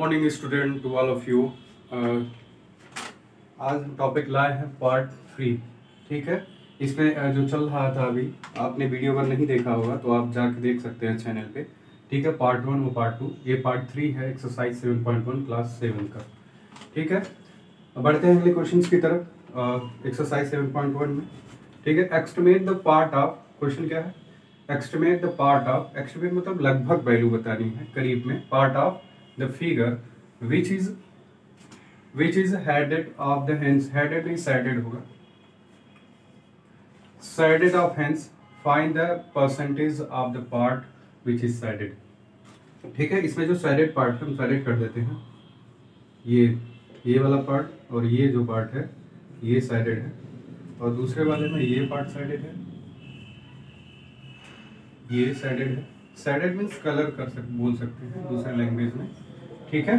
Morning student to all of you. आज topic लाए हैं पार्ट 3। ठीक है, इसमें जो चल रहा था अभी आपने वीडियो अगर नहीं देखा होगा तो आप जाके देख सकते हैं चैनल पे। ठीक है, पार्ट 1 और पार्ट 2, ये पार्ट 3 है एक्सरसाइज 7.1 क्लास 7 का। ठीक है, बढ़ते हैं अगले क्वेश्चन की तरफ एक्सरसाइज 7.1 में। ठीक है, estimate the part of, question क्या है, estimate the part of, estimate मतलब लगभग वैल्यू बतानी है, करीब में, part of the figure which is headed of the hands, headed नहीं साइडेड होगा, sided of hands, find the percentage of the part which is sided. ठीक है, इसमें जो साइडेड पार्ट है हम साइडेड कर देते हैं, ये वाला पार्ट और ये जो पार्ट है ये साइडेड है, और दूसरे वाले में ये पार्ट साइडेड है, ये साइडेड है। साइडेड मीन्स कलर बोल सकते हैं दूसरे लैंग्वेज में। ठीक है,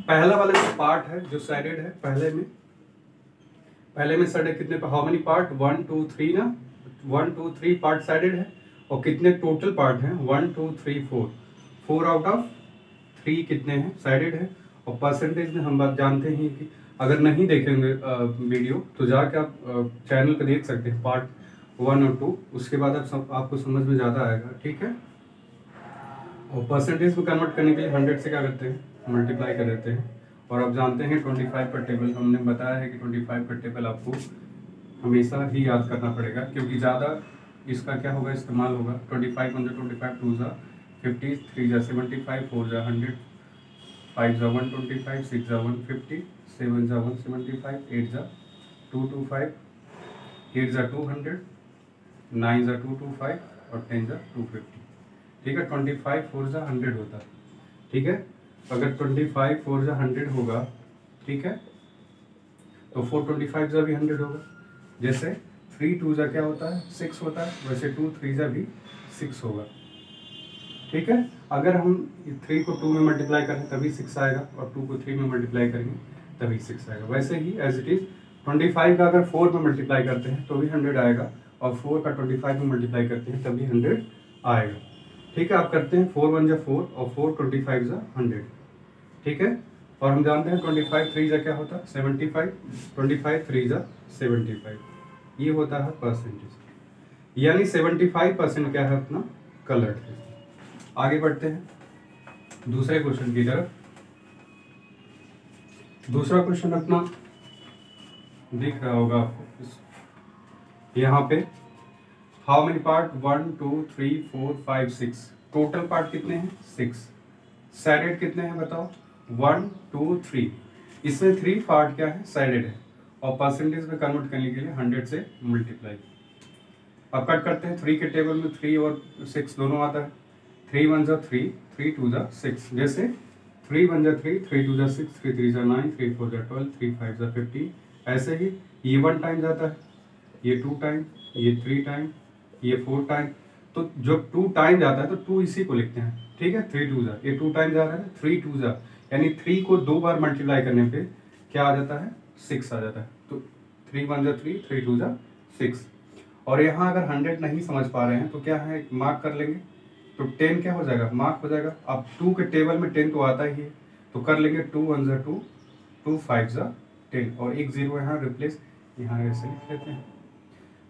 पहला वाला जो पार्ट है जो साइडेड है, पहले में साइडेड कितने, हाउ मेनी पार्ट, 1 2 3 ना, 1 2 3 पार्ट साइडेड है, और कितने टोटल पार्ट हैं, 1 2 3 4 आउट ऑफ 3 कितने हैं साइडेड है। और परसेंटेज में हम बात जानते हैं कि अगर नहीं देखेंगे वीडियो तो जाके आप चैनल पे देख सकते हैं पार्ट 1 और 2, उसके बाद आपको समझ में ज़्यादा आएगा। ठीक है, और परसेंटेज में कन्वर्ट करने के लिए 100 से क्या करते हैं, मल्टीप्लाई कर देते हैं। और आप जानते हैं 25 का टेबल, हमने बताया है कि 25 का टेबल आपको हमेशा ही याद करना पड़ेगा, क्योंकि ज़्यादा इसका क्या होगा, इस्तेमाल होगा। 25 × 25 2 ज़ा 50, 3 ज़ा 75, 4 ज़ा 100, 5 ज़ा 125, 6 ज़ा 150, 7 ज़ा 175, 8 ज़ा 225, 8 ज़ा 200, 9 ज़ा 225 और 10 ज़ा 250। ठीक है, 25 4 ज़ा 100 होता है। ठीक है, अगर 25 4 ज़ा 100 होगा, ठीक है, तो 4 25 ज़ा भी 100 होगा। जैसे 3 2 ज़ा क्या होता है, 6 होता है, वैसे 2 3 ज़ा भी 6 होगा। ठीक है, अगर हम 3 को 2 में मल्टीप्लाई करें तभी 6 आएगा, और 2 को 3 में मल्टीप्लाई करेंगे तभी 6 आएगा। वैसे ही एज इट इज 25 का अगर 4 में मल्टीप्लाई करते हैं तो भी 100 आएगा, और 4 का 25 में मल्टीप्लाई करते हैं तभी 100 आएगा। ठीक है, आप करते हैं 4 1 ज़ा 4 और 4 25 ज़ा 100। ठीक है, और हम जानते हैं 25 3 ज़ा क्या होता है, 75, 25 3 ज़ा 75, ये होता है परसेंटेज, यानी 75% क्या है अपना कलर्ड है। आगे बढ़ते हैं दूसरे क्वेश्चन की तरफ। दूसरा क्वेश्चन अपना दिख रहा होगा आपको यहाँ पे, how many part, 1 2 3 4 5 6, total part कितने हैं 6, साइडेड कितने हैं बताओ, 1 2 3, इसमें 3 पार्ट क्या है साइडेड है, और परसेंटेज में कन्वर्ट करने के लिए 100 से मल्टीप्लाई। अब कट करते हैं, 3 के टेबल में 3 और 6 दोनों आता है, 3 1 ज़ा 3, 3 2 ज़ा 6, जैसे 3 1 ज़ा 3, 3 2 ज़ा 6, 3 3 ज़ा 9, 3 4 ज़ा 12, 3 5 ज़ा 15। ऐसे ही ये 1 टाइम जाता है, ये 2 टाइम, ये 3 टाइम, ये 4 टाइम। तो जब 2 टाइम जाता है तो 2 इसी को लिखते हैं। ठीक है, 3 2 ज़ा, ये 2 टाइम जा रहा है, 3 2 ज़ा, यानी 3 को 2 बार मल्टीप्लाई करने पे क्या आ जाता है, 6 आ जाता है। तो 3 1 ज़ा 3, 3 2 ज़ा 6। और यहाँ अगर 100 नहीं समझ पा रहे हैं तो क्या है, मार्क कर लेंगे, तो 10 क्या हो जाएगा, मार्क हो जाएगा। अब 2 के टेबल में 10 तो आता ही है, तो कर लेंगे 2 1 ज़ा 2, 2 5 ज़ा 10, और एक 0 यहाँ रिप्लेस, यहाँ ऐसे लिख लेते हैं।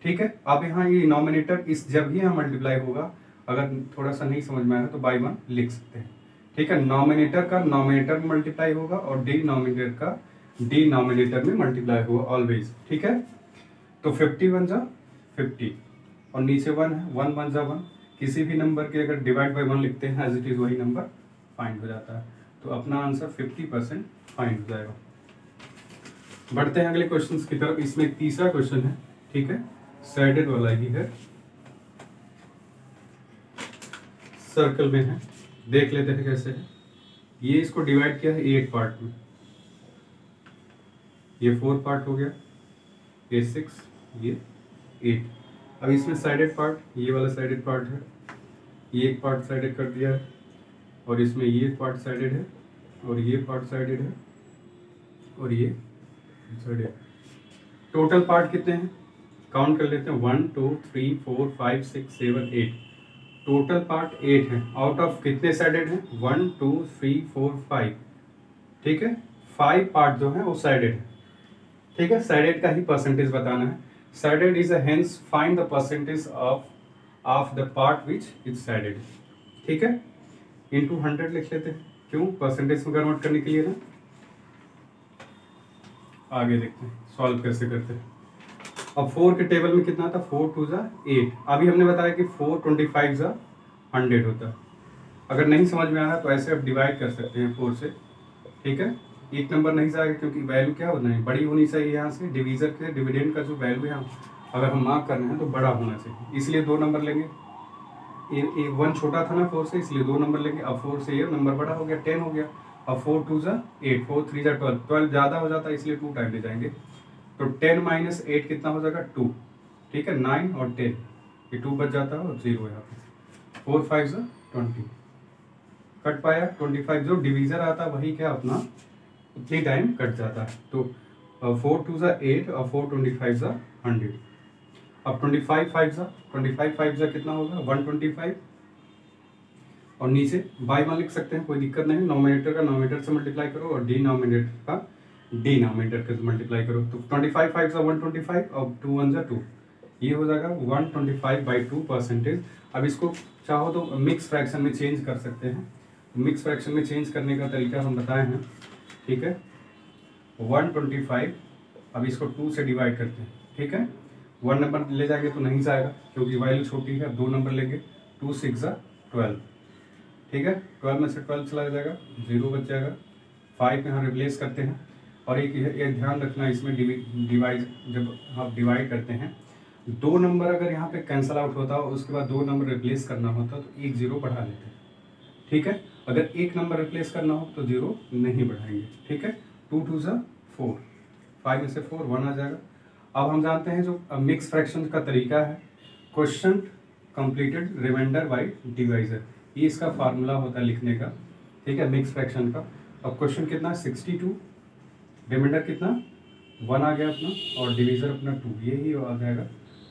ठीक है, अब यहाँ ये नॉमिनेटर इस जब ही यहाँ मल्टीप्लाई होगा, अगर थोड़ा सा नहीं समझ में आया तो बाई 1 लिख सकते हैं। ठीक है, नॉमिनेटर का नॉमिनेटर में मल्टीप्लाई होगा और डिनोमिनेटर का डिनोमिनेटर में मल्टीप्लाई होगा ऑलवेज। ठीक है, तो 50 1 ज़ा 50, और नीचे 1 है, 1 1 ज़ा 1, किसी भी नंबर के अगर डिवाइड बाई 1 लिखते हैं एज इट इज वही नंबर फाइंड हो जाता है। तो अपना आंसर 50% फाइंड हो जाएगा। बढ़ते हैं अगले क्वेश्चन की तरफ। इसमें तीसरा क्वेश्चन है, ठीक है, साइडेड वाला ही है, सर्कल में है, देख लेते हैं कैसे है। ये इसको डिवाइड किया है 8 पार्ट में, ये 4 पार्ट हो गया, ये 6, ये 8। अब इसमें साइडेड पार्ट, ये वाला साइडेड पार्ट है, ये एक पार्ट साइडेड कर दिया है, और इसमें ये पार्ट साइडेड है, और ये पार्ट साइडेड है, और ये साइडेड। टोटल पार्ट कितने हैं, काउंट कर लेते हैं, 1 2 3 4 5 6 7 8, टोटल पार्ट 8 है। आउट ऑफ कितने साइडेड हैं, 1 2 3 4 5, ठीक है, 5 पार्ट जो है वो साइडेड है। ठीक है, साइडेड का ही परसेंटेज बताना है। Sided is hence find the percentage of the part which is sided. ठीक है, इंटू 100 लिख लेते हैं, क्यों, परसेंटेज में कन्वर्ट करने के लिए ना। आगे देखते हैं सॉल्व कैसे करते हैं। अब 4 के टेबल में कितना था, 4 2 जा 8। अभी हमने बताया कि 4 25 जा 100 होता है। अगर नहीं समझ में आ रहा तो ऐसे आप डिवाइड कर सकते हैं 4 से। ठीक है, एक नंबर नहीं जाएगा क्योंकि वैल्यू क्या होना है, बड़ी होनी चाहिए। यहाँ से डिवीजर के डिविडेंड का जो वैल्यू है अगर हम मार्क करना है तो बड़ा होना चाहिए, इसलिए 2 नंबर लेंगे। 1 छोटा था ना 4 से, इसलिए 2 नंबर लेंगे। अब 4 से ये नंबर बड़ा हो गया, 10 हो गया। अब 4 2 जा 8, 4 3 जा 12, 12 ज़्यादा हो जाता है इसलिए 2 टाइम ले जाएंगे। तो 10 माइनस 8 कितना हो जाएगा, 2। ठीक है, 9 और 10, ये 2 बच जाता है और 0 यहाँ पे। 4 5 जा 20, कट पाया। 25 जो डिवीजर आता है वही क्या अपना उतनी टाइम कट जाता है। तो 4 2 जा 8 और 4 25 जा 100। अब 25 5 जा कितना होगा, 125। और नीचे बाय 1 लिख सकते हैं, कोई दिक्कत नहीं। नॉमिनेटर का नॉमिनेटर से मल्टीप्लाई करो और डिनोमिनेटर का डिनोमिनेटर से मल्टीप्लाई करो। तो 25 5 जा 125 और 2 1 जा 2, ये हो जाएगा 125/2 परसेंटेज। अब इसको चाहो तो मिक्स फ्रैक्शन में चेंज कर सकते हैं। मिक्स फ्रैक्शन में चेंज करने का तरीका हम बताए हैं। ठीक है, 125, अब इसको 2 से डिवाइड करते हैं। ठीक है, 1 नंबर ले जाएंगे तो नहीं जाएगा क्योंकि वैल्यू छोटी है। 2 नंबर लेंगे, 2 6 जा 12। ठीक है, 12 में से 12 चला जाएगा, 0 बच जाएगा। 5 यहाँ रिप्लेस करते हैं। और एक ध्यान रखना इसमें, डिवाइड जब आप डिवाइड करते हैं 2 नंबर अगर यहाँ पे कैंसल आउट होता हो उसके बाद 2 नंबर रिप्लेस करना होता तो 1 0 बढ़ा लेते हैं। ठीक है, अगर 1 नंबर रिप्लेस करना हो तो 0 नहीं बढ़ाएंगे। ठीक है, 2 2 जा 4, 5 में से 4 1 आ जाएगा। अब हम जानते हैं जो मिक्स फ्रैक्शन का तरीका है, question completed remainder by divisor, ये इसका फार्मूला होता है लिखने का। ठीक है, मिक्स फ्रैक्शन का। अब क्वेश्चन कितना, 62, रिमाइंडर कितना 1 आ गया अपना, और डिवीजर अपना 2, यही आ जाएगा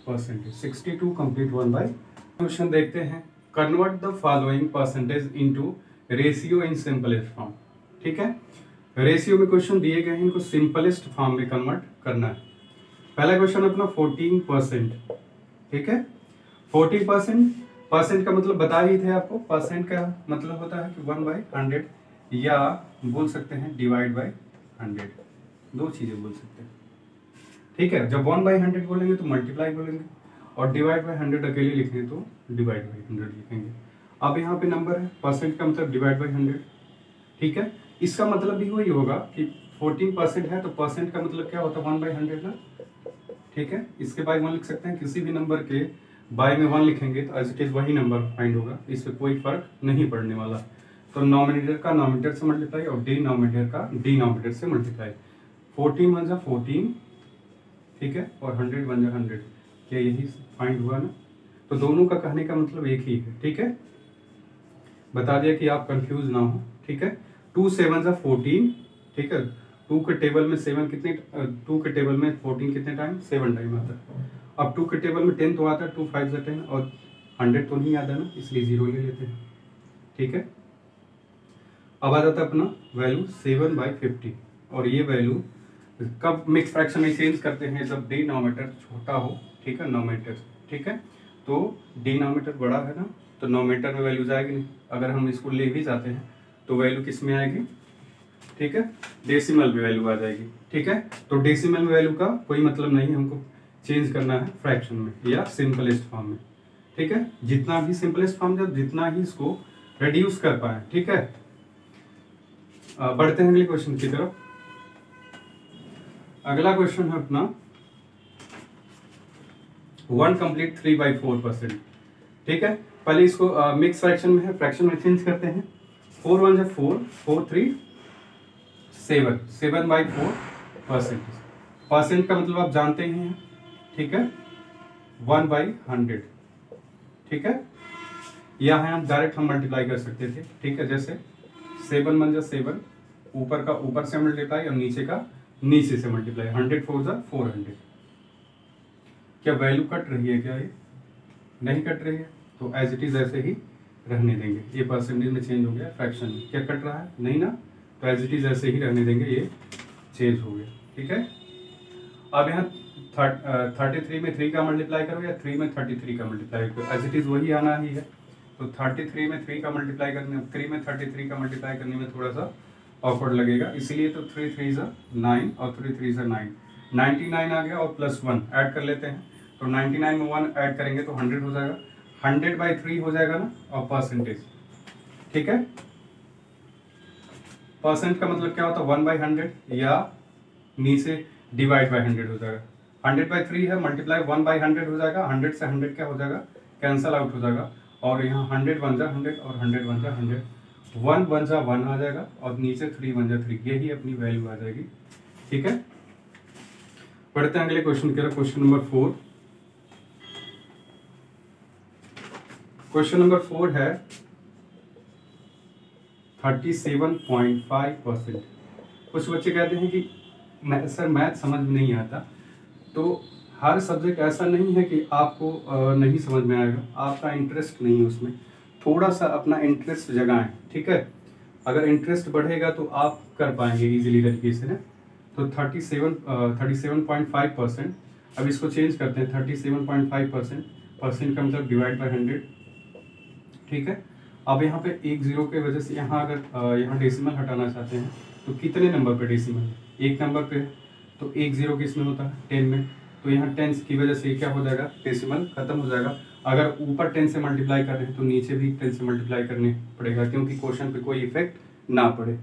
परसेंटेज। 62 complete 1 bye. क्वेश्चन देखते हैं, convert the following percentage into ratio in simplest form. ठीक है, रेशियो में क्वेश्चन दिए गए हैं, इनको सिंपलेस्ट फॉर्म में कन्वर्ट करना है। पहला क्वेश्चन अपना 14%। ठीक है, 14%, परसेंट का मतलब बता ही थे आपको। परसेंट का मतलब होता है कि 1/100, या बोल सकते हैं डिवाइड बाय 100, दो चीजें बोल सकते हैं। ठीक है, जब 1/100 बोलेंगे तो मल्टीप्लाई बोलेंगे, और डिवाइड बाय 100 अकेले लिखेंगे तो डिवाइड बाय 100 लिखेंगे। अब यहाँ पे नंबर है, परसेंट का मतलब डिवाइड बाय 100। ठीक है, इसका मतलब भी वही होगा कि 14% है तो परसेंट का मतलब क्या होता है, 1/100 ना। ठीक है, इसके बाय 1 लिख सकते हैं, किसी भी नंबर के बाय में 1 लिखेंगे तो एज इट इज वही नंबर फाइंड होगा, इससे कोई फर्क नहीं पड़ने वाला। तो नॉमिनेटर का नॉमिनेटर से मल्टीप्लाई और डिनोमिनेटर का डिनोमिनेटर से मल्टीप्लाई। 14 1 जा 14, ठीक है, और 100 1 जा 100, क्या यही फाइंड हुआ ना। तो दोनों का कहने का मतलब एक ही है। ठीक है, बता दिया कि आप कंफ्यूज ना हो। ठीक है, 2 7 जा 14। ठीक है, 2 के टेबल में 7 कितने, 2 के टेबल में 14 कितने टाइम, 7 टाइम आता है। अब 2 के टेबल में 10 तो आता है, 2 5 जा 10, और 100 तो नहीं आता ना, इसलिए 0 ले लेते हैं। ठीक है, अब आ जाता है अपना वैल्यू 7/50, और ये वैल्यू कब मिक्स फ्रैक्शन में चेंज करते हैं, जब डिनोमिनेटर छोटा हो। ठीक है, नोमिनेटर, ठीक है, तो डिनोमिनेटर बड़ा है ना तो नोमिनेटर में वैल्यू जाएगी नहीं। अगर हम इसको ले भी जाते हैं तो वैल्यू किस में आएगी, ठीक है, डेसिमल में वैल्यू आ जाएगी। ठीक है, तो डेसिमल में वैल्यू का कोई मतलब नहीं, हमको चेंज करना है फ्रैक्शन में या सिंपलेस्ट फॉर्म में। ठीक है, जितना भी सिंपलेस्ट फॉर्म, जब जितना ही इसको रिड्यूस कर पाए। ठीक है, बढ़ते हैं अगले क्वेश्चन की तरफ। अगला क्वेश्चन है अपना 1 कंप्लीट 3/4%। ठीक है, पहले इसको मिक्स फ्रैक्शन में है, फ्रैक्शन में चेंज करते हैं। 4 1 जा 4, 4 3 7, 7/4%। परसेंट का मतलब आप जानते ही हैं। ठीक है, 1/100। ठीक है, यहाँ हम डायरेक्ट हम मल्टीप्लाई कर सकते थे। ठीक है, जैसे 7 1 जा 7, ऊपर का ऊपर से मल्टीप्लाई और नीचे का नीचे से मल्टीप्लाई। 100 4 जा 400। क्या वैल्यू कट रही है, क्या ये नहीं कट रही है, तो एज इट इज ऐसे ही रहने देंगे। ये परसेंटेज में चेंज हो गया, फ्रैक्शन में क्या कट रहा है, नहीं ना, तो एज इट इज ऐसे ही रहने देंगे, ये चेंज हो गया। ठीक है, अब यहाँ 33 में 3 का मल्टीप्लाई करो या 3 में 33 का मल्टीप्लाई करो, एज इट इज वही आना ही है। तो 33 में 3 का मल्टीप्लाई करने, 3 में 33 का मल्टीप्लाई करने में थोड़ा सा ऑकवर्ड लगेगा, इसीलिए तो 3 3 ज़ा 9 और 3 3 ज़ा 9, 99 आ गया और प्लस 1 ऐड कर लेते हैं। तो 99 में 1 ऐड करेंगे तो 100 हो जाएगा, 100/3 हो जाएगा ना, और परसेंटेज। ठीक है, परसेंट का मतलब क्या होता है 1/100 या नीचे डिवाइड बाय 100 हो जाएगा। 100/3 है, मल्टीप्लाई 1/100 हो जाएगा, 100 से 100 क्या हो जाएगा, कैंसल आउट हो जाएगा, और यहाँ 100 बन जा 100 और 100 बन जा 100, 1 बन जा 1 आ जाएगा और नीचे 3 बन जा 3, यही अपनी वैल्यू आ जाएगी। ठीक है, पढ़ते हैं अगले क्वेश्चन की तरफ। क्वेश्चन नंबर 4, क्वेश्चन नंबर 4 है 37.5%। कुछ बच्चे कहते हैं कि सर मैथ समझ में नहीं आता, तो हर सब्जेक्ट ऐसा नहीं है कि आपको नहीं समझ में आएगा, आपका इंटरेस्ट नहीं है उसमें, थोड़ा सा अपना इंटरेस्ट जगाएं। ठीक है, अगर इंटरेस्ट बढ़ेगा तो आप कर पाएंगे इजीली तरीके से ना। तो 37.5%, अब इसको चेंज करते हैं 37.5%, परसेंट का मतलब डिवाइड बाय 100। ठीक है, अब यहाँ पे एक जीरो के वजह से यहाँ अगर यहाँ डेसिमल हटाना चाहते हैं तो कितने नंबर पे डेसिमल है, एक नंबर पे है, तो एक जीरो किस में होता है 10 में, तो यहाँ 10 की वजह से क्या हो जाएगा, डेसिमल खत्म हो जाएगा। अगर ऊपर 10 से मल्टीप्लाई कर रहे हैं तो नीचे भी 10 से मल्टीप्लाई करने पड़ेगा, क्योंकि क्वेश्चन पे कोई इफेक्ट ना पड़े।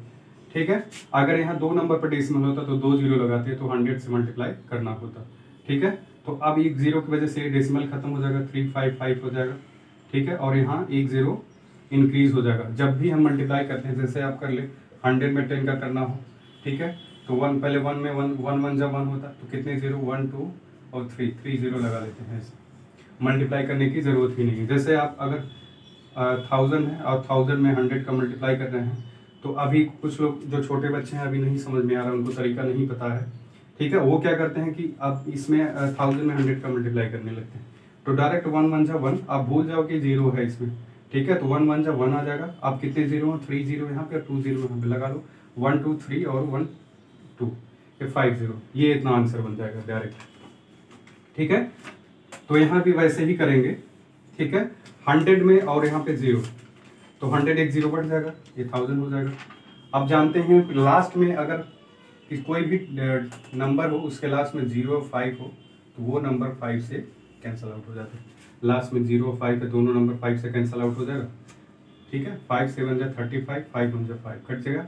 ठीक है, अगर यहाँ 2 नंबर पर डेसिमल होता तो 2 जीरो लगाते तो 100 से मल्टीप्लाई करना होता। ठीक है, तो अब एक जीरो की वजह से डेसिमल खत्म हो जाएगा, 355 हो जाएगा। ठीक है, और यहाँ एक जीरो इंक्रीज हो जाएगा जब भी हम मल्टीप्लाई करते हैं, जैसे आप कर ले 100 में 10 का करना हो। ठीक है, तो 1 पहले 1 में 1 जब 1 होता तो कितने जीरो, 1 2 और 3 जीरो लगा लेते हैं, ऐसे मल्टीप्लाई करने की ज़रूरत ही नहीं है। जैसे आप अगर 1000 है और 1000 में 100 का मल्टीप्लाई कर रहे हैं, तो अभी कुछ लोग जो छोटे बच्चे हैं अभी नहीं समझ में आ रहा, उनको तरीका नहीं पता है। ठीक है, वो क्या करते हैं कि अब इसमें 1000 में 100 का मल्टीप्लाई करने लगते हैं, तो डायरेक्ट 1 1 जा 1, आप भूल जाओ कि जीरो है इसमें। ठीक है, तो 1 1 जा 1 आ जाएगा। आप कितने जीरो हैं, 3 जीरो यहाँ पे और 2 जीरो यहाँ पे लगा लो, 1 2 3 और 1 2, ये 5 जीरो, ये इतना आंसर बन जाएगा डायरेक्ट। ठीक है, तो यहाँ भी वैसे ही करेंगे। ठीक है, 100 में और यहाँ पे जीरो, तो 100 एक जीरो बढ़ जाएगा, ये 1000 हो जाएगा। अब जानते हैं लास्ट में अगर कि कोई भी नंबर हो उसके लास्ट में 0 और 5 हो तो वो नंबर 5 से कैंसिल आउट हो जाते हैं। लास्ट में 0 और 5 है, दोनों नंबर 5 से कैंसिल आउट हो जाएगा। ठीक है, 5 7 जा 35, 5 1 जा 5 कट जाएगा।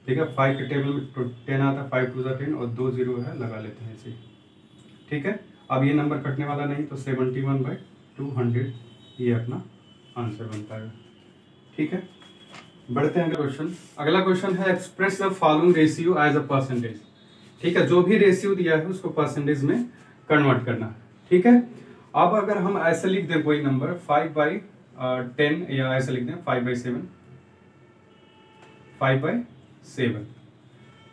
ठीक है, 5 के टेबल में 10 आता है, 5 2 जा 10 और 2 जीरो है, लगा लेते हैं ऐसे। ठीक है, अब ये नंबर कटने वाला नहीं, तो 71/200 ये अपना आंसर बन पाएगा। ठीक है, बढ़ते हैं क्वेश्चन। अगला क्वेश्चन है express the following ratio as a percentage. ठीक है, जो भी रेशियो दिया है उसको परसेंटेज में कन्वर्ट करना। ठीक है, अब अगर हम ऐसे लिख दें कोई नंबर 5/10 या ऐसे लिख दें 5/7, 5/7।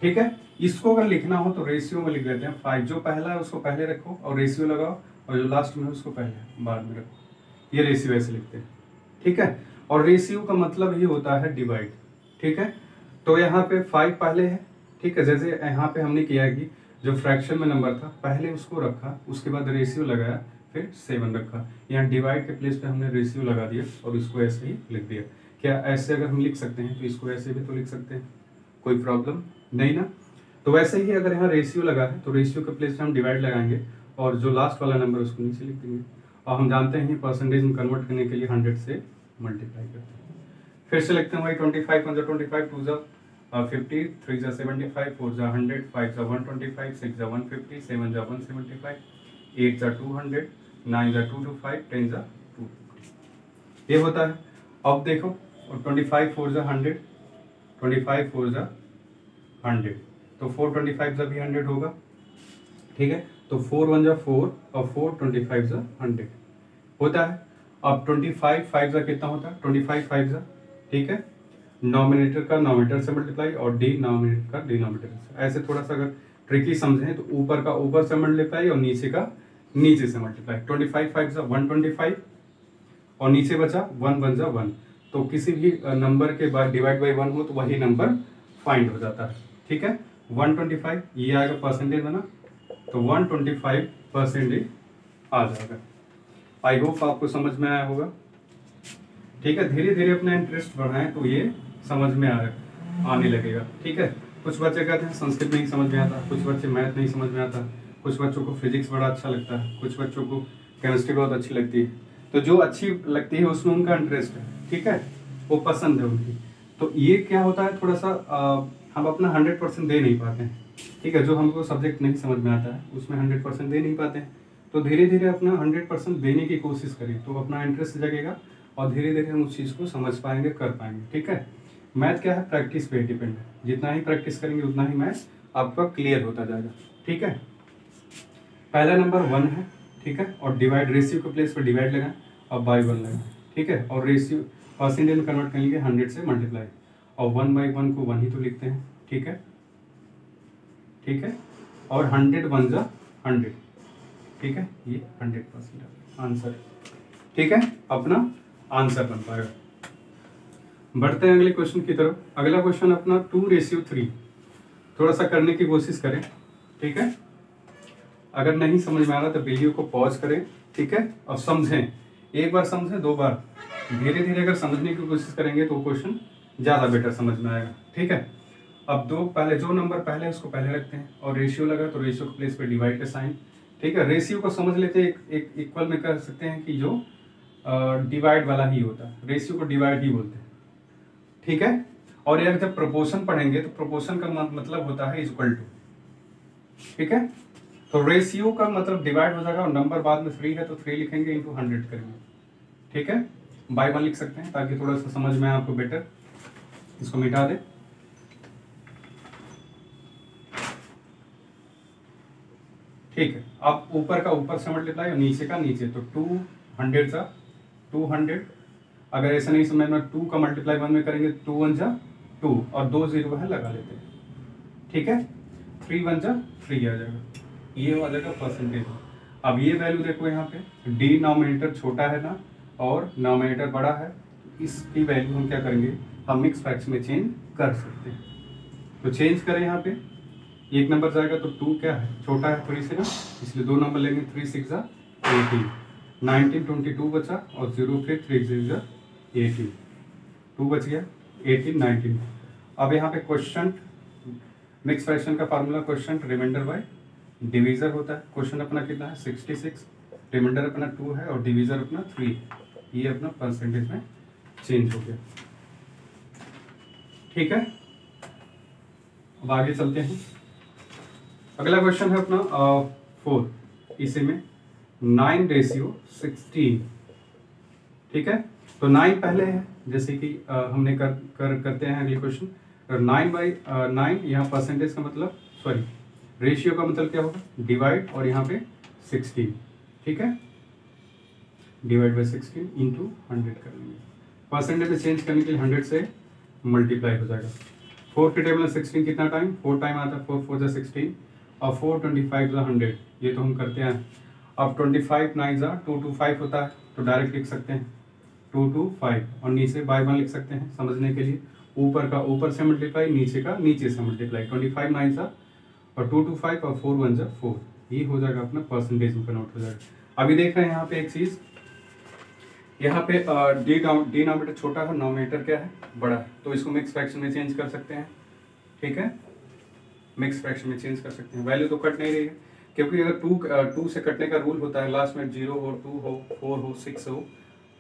ठीक है, इसको अगर लिखना हो तो रेशियो में लिख देते हैं 5, जो पहला है उसको पहले रखो और रेशियो लगाओ, और जो लास्ट में है उसको पहले बाद में रखो, ये रेशियो ऐसे लिखते हैं। ठीक है, और रेशियो का मतलब ही होता है डिवाइड। ठीक है, तो यहाँ पे 5 पहले है। ठीक है, जैसे यहाँ पे हमने किया है कि जो फ्रैक्शन में नंबर था पहले उसको रखा, उसके बाद रेशियो लगाया, फिर 7 रखा। यहाँ डिवाइड के प्लेस पे हमने रेशियो लगा दिया और इसको ऐसे ही लिख दिया। क्या ऐसे अगर हम लिख सकते हैं तो इसको ऐसे भी तो लिख सकते हैं, कोई प्रॉब्लम नहीं ना। तो वैसे ही अगर यहाँ रेशियो लगा है तो रेशियो के प्लेस पे हम डिवाइड लगाएंगे और जो लास्ट वाला नंबर उसको नीचे लिख देंगे। और हम जानते हैं परसेंटेज में कन्वर्ट करने के लिए 100 से मल्टीप्लाई करते हैं। फिर से लिखते हैं भाई 25 1 जा 25, 2 जा 50, 3 जा 75, 4 जा 100, 5 जा 125, 6 जा 150, 7 जा 175, 8 जा 200, 9 जा 225, 10 जा 250, ये होता है। अब देखो, और 25 4 जा 100, 25 4 जा 100, तो 425 जा भी 100 होगा। ठीक है, तो 4 1 जा 4 और 4 25 जा 100 होता है। अब 25 5 जा कितना होता है, 25 5 जा। ठीक है, नॉमिनेटर का नॉमिनेटर से मल्टीप्लाई और डिनोमिनेटर का डिनोमिनेटर से। ऐसे थोड़ा सा अगर ट्रिकी समझें तो ऊपर का ऊपर से मल्टीप्लाई और नीचे का नीचे से मल्टीप्लाई। 25 5 जा 125 और नीचे बचा 1 1 जा 1, तो किसी भी नंबर के बाद डिवाइड बाई 1 हो तो वही नंबर फाइंड हो जाता है। ठीक है, 125 ये आएगा परसेंटेज में ना, तो 125% आ जाएगा। आई होप आपको समझ में आया होगा। ठीक है, धीरे धीरे अपना इंटरेस्ट बढ़ाएं तो ये समझ में आने लगेगा। ठीक है, कुछ बच्चे कहते हैं संस्कृत नहीं समझ में आता, कुछ बच्चे मैथ नहीं समझ में आता, कुछ बच्चों को फिजिक्स बड़ा अच्छा लगता है, कुछ बच्चों को केमिस्ट्री बहुत अच्छी लगती है। तो जो अच्छी लगती है उसमें उनका इंटरेस्ट है, ठीक है, वो पसंद है उनकी। तो ये क्या होता है, थोड़ा सा हम अपना 100% दे नहीं पाते हैं। ठीक है, जो हमको सब्जेक्ट नहीं समझ में आता है उसमें 100% दे नहीं पाते हैं। तो धीरे धीरे अपना 100% देने की कोशिश करें तो अपना इंटरेस्ट जगेगा और धीरे धीरे हम उस चीज़ को समझ पाएंगे, कर पाएंगे। ठीक है, मैथ क्या है, प्रैक्टिस पे डिपेंड है। जितना ही प्रैक्टिस करेंगे उतना ही मैथ आपका क्लियर होता जाएगा। ठीक है, पहला नंबर 1 है। ठीक है, और डिवाइड रेशियो के प्लेस पर डिवाइड लगाएं और बाई 1 लगाएं। ठीक है, और रेशियो परसेंटेज में कन्वर्ट करेंगे 100 से मल्टीप्लाई, और 1/1 को 1 ही तो लिखते हैं। ठीक है, ठीक है, और 100 1 जा 100। ठीक है, ये 100% आंसर। ठीक है, अपना आंसर बन पाएगा। बढ़ते हैं अगले क्वेश्चन की तरफ। अगला क्वेश्चन अपना 2:3। थोड़ा सा करने की कोशिश करें। ठीक है, अगर नहीं समझ में आ रहा तो वीडियो को पॉज करें। ठीक है, और समझें, एक बार समझें, 2 बार, धीरे धीरे अगर समझने की कोशिश करेंगे तो क्वेश्चन ज़्यादा बेटर समझ में आएगा। ठीक है, अब पहले जो नंबर पहले उसको पहले रखते हैं और रेशियो लगा तो रेशियो के प्लेस पे डिवाइड का साइन। ठीक है, रेशियो को समझ लेते हैं, एक इक्वल में कर सकते हैं कि जो डिवाइड वाला ही होता है, रेशियो को डिवाइड ही बोलते हैं। ठीक है, और यार जब प्रोपोर्शन पढ़ेंगे तो प्रोपोर्शन का मतलब होता है इक्वल टू। ठीक है, तो रेशियो का मतलब डिवाइड हो जाएगा और नंबर बाद में 3 है तो 3 लिखेंगे इंटू 100 करेंगे। ठीक है, बाई 1 लिख सकते हैं ताकि थोड़ा सा समझ में आपको बेटर। इसको मिटा दें। ठीक है, अब ऊपर का ऊपर से मल्टीप्लाई और नीचे का नीचे, तो 200 जा 200। अगर ऐसा नहीं समझ में, 2 का मल्टीप्लाई 1 में करेंगे, 2 1 जा 2 और 2 0 है लगा लेते हैं। ठीक है, 3 1 जा 3 आ जाएगा, ये हो जाएगा परसेंटेज। अब ये वैल्यू देखो यहाँ पे, डिनोमिनेटर छोटा है ना और नोमिनेटर बड़ा है, इसकी वैल्यू हम क्या करेंगे, हम मिक्स फ्रैक्शन में चेंज कर सकते हैं। तो चेंज करें, यहाँ पे एक नंबर जाएगा तो 2 क्या है, छोटा है 3 से ना, इसलिए 2 नंबर लेंगे, 3 6 जा 18, 19 22 बचा और 0 फिर 3 6 जा 18, 2 बच गया, 18 19। अब यहाँ पे क्वेश्चन मिक्स फ्रैक्शन का formula, question remainder by divisor होता है। क्वेश्चन अपना कितना है 66, रिमाइंडर अपना 2 है और डिवीजर अपना 3, ये अपना परसेंटेज में चेंज हो गया। ठीक है, अब आगे चलते हैं। अगला क्वेश्चन है अपना 4, इसी में 9:16। ठीक है, तो 9 पहले है, जैसे कि हमने करते हैं अगले क्वेश्चन। 9/9 यहाँ परसेंटेज का मतलब, सॉरी रेशियो का मतलब क्या होगा, डिवाइड और यहाँ पे 16। ठीक है, डिवाइड बाई 16 इंटू 100 कर लेंगे। परसेंटेज में चेंज करने के लिए 100 से मल्टीप्लाई हो जाएगा। 4 के टेबल में 16 कितना टाइम, 4 टाइम आता है, 4 4 जा 16 और 4 25 जा 100, ये तो हम करते हैं। अब 25 9 जा 225 होता है, तो डायरेक्ट लिख सकते हैं 225 और नीचे बाई 1 लिख सकते हैं समझने के लिए। ऊपर का ऊपर से मल्टीप्लाई, नीचे का नीचे से मल्टीप्लाई, 25 9 जा और 225 और 4 1 जा 4, ये हो जाएगा अपना परसेंटेज में कन्वर्ट हो जाएगा। अभी देख रहे हैं यहाँ पे एक चीज़, यहाँ पे डिनोमिनेटर छोटा है, नोमिनेटर क्या है, बड़ा है, तो इसको मिक्स फ्रैक्शन में चेंज कर सकते हैं। ठीक है, मिक्स फ्रैक्शन में चेंज कर सकते हैं। वैल्यू तो कट नहीं रही है, क्योंकि अगर 2 से कटने का रूल होता है, लास्ट में 0 हो, 2 हो, 4 हो, 6 हो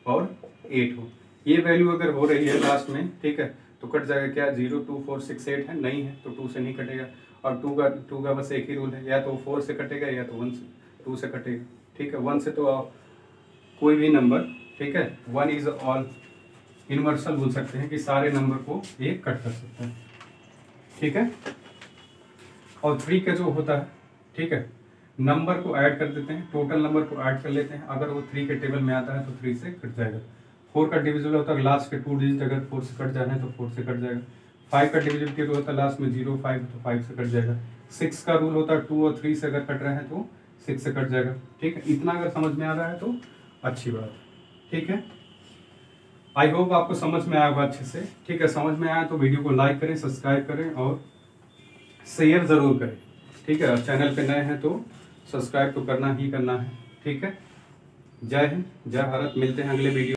और 8 हो, ये वैल्यू अगर हो रही है लास्ट में, ठीक है, तो कट जाएगा। क्या 0 2 4 6 8 है, नहीं है तो 2 से नहीं कटेगा। और 2 का बस एक ही रूल है, या तो 4 से कटेगा या तो 2 से कटेगा। ठीक है, 1 से तो कोई भी नंबर, ठीक है, 1 इज ऑल यूनिवर्सल बोल सकते हैं कि सारे नंबर को ये कट कर सकते हैं। ठीक है, और 3 का जो होता है, ठीक है, नंबर को ऐड कर देते हैं, टोटल नंबर को ऐड कर लेते हैं, अगर वो 3 के टेबल में आता है तो 3 से कट जाएगा। 4 का डिविजिबल होता है लास्ट के 2 डिजिट, अगर 4 से कट जाना है तो 4 से कट जाएगा। 5 का डिविजिबल होता है लास्ट में 0 5 तो 5 से कट जाएगा। 6 का रूल होता है 2 और 3 से अगर कट रहे हैं तो 6 से कट जाएगा। ठीक है, इतना अगर समझ में आ रहा है तो अच्छी बात है। ठीक है, आई होप आपको समझ में आया होगा अच्छे से। ठीक है, समझ में आया तो वीडियो को लाइक करें, सब्सक्राइब करें और शेयर ज़रूर करें। ठीक है, और चैनल पे नए हैं तो सब्सक्राइब तो करना ही करना है। ठीक है, जय हिंद, जय भारत। मिलते हैं अगले वीडियो।